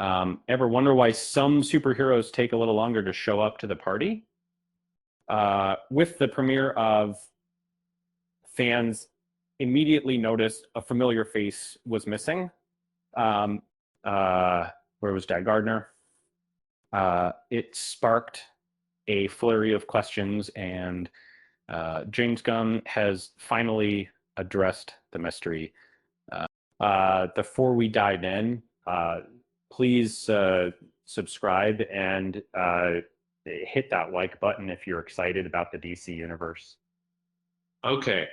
Ever wonder why some superheroes take a little longer to show up to the party? With the premiere of, fans immediately noticed a familiar face was missing. Um, where was Dad Gardner? It sparked a flurry of questions, and James Gunn has finally addressed the mystery. Before we dive in, please subscribe and hit that like button if you're excited about the DC universe. Okay.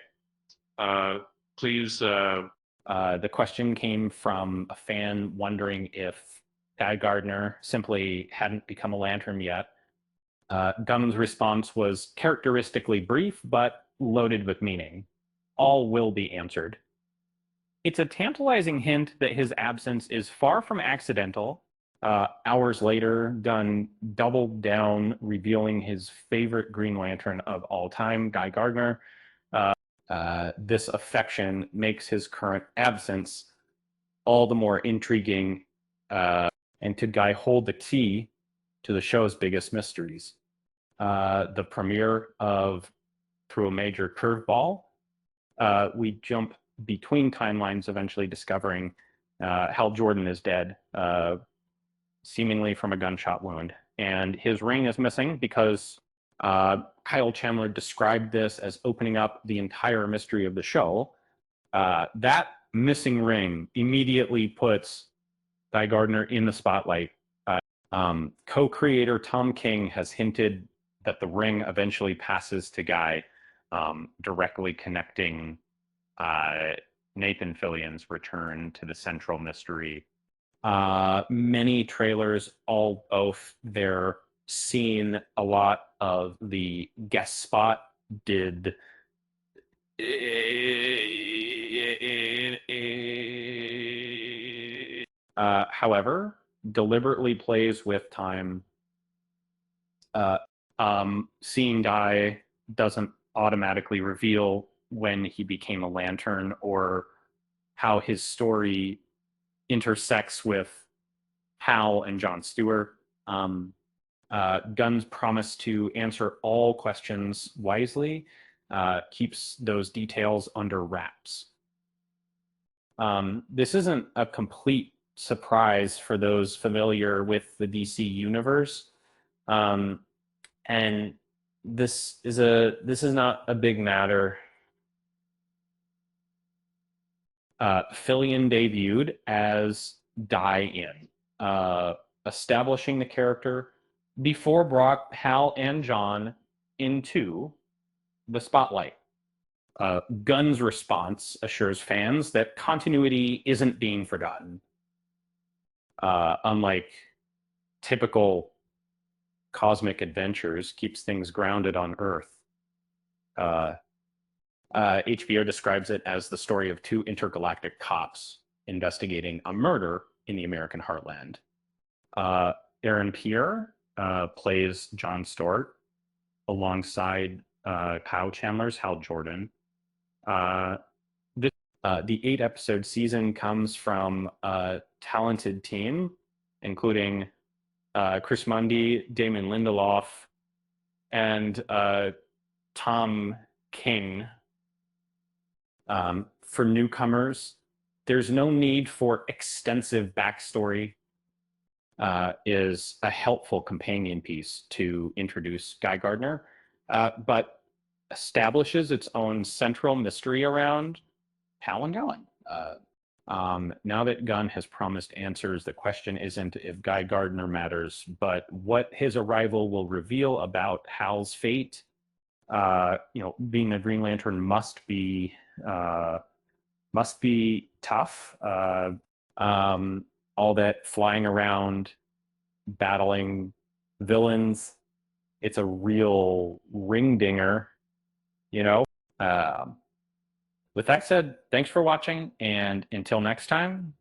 Please. The question came from a fan wondering if Guy Gardner simply hadn't become a Lantern yet. Gunn's response was characteristically brief, but loaded with meaning. All will be answered. It's a tantalizing hint that his absence is far from accidental. Hours later, Gunn doubled down, revealing his favorite Green Lantern of all time, Guy Gardner. This affection makes his current absence all the more intriguing, and could Guy hold the key to the show's biggest mysteries. The premiere of Through a Major Curveball, we jump between timelines, eventually discovering Hal Jordan is dead, seemingly from a gunshot wound. And his ring is missing because Kyle Chandler described this as opening up the entire mystery of the show. That missing ring immediately puts Guy Gardner in the spotlight. Co-creator Tom King has hinted that the ring eventually passes to Guy, directly connecting Nathan Fillion's return to the central mystery. Many trailers, all both their seen a lot of the guest spot did however, deliberately plays with time. Seeing Guy doesn't automatically reveal when he became a Lantern or how his story intersects with Hal and John Stewart. Gunn's promise to answer all questions wisely keeps those details under wraps. This isn't a complete surprise for those familiar with the DC universe, and this is not a big matter. Fillion debuted as Die-In, establishing the character before brought Hal and John into the spotlight. Gunn's response assures fans that continuity isn't being forgotten. Unlike typical cosmic adventures, keeps things grounded on Earth. HBO describes it as the story of two intergalactic cops investigating a murder in the American heartland. Aaron Pierre plays John Stewart alongside Kyle Chandler's Hal Jordan. The 8-episode season comes from a talented team, including Chris Mundy, Damon Lindelof, and Tom King. For newcomers, there's no need for extensive backstory. Is a helpful companion piece to introduce Guy Gardner, but establishes its own central mystery around Hal and Gunn. Now that Gunn has promised answers, the question isn't if Guy Gardner matters, but what his arrival will reveal about Hal's fate. Being a Green Lantern must be tough. All that flying around, battling villains, it's a real ring dinger, you know? With that said, thanks for watching, and until next time,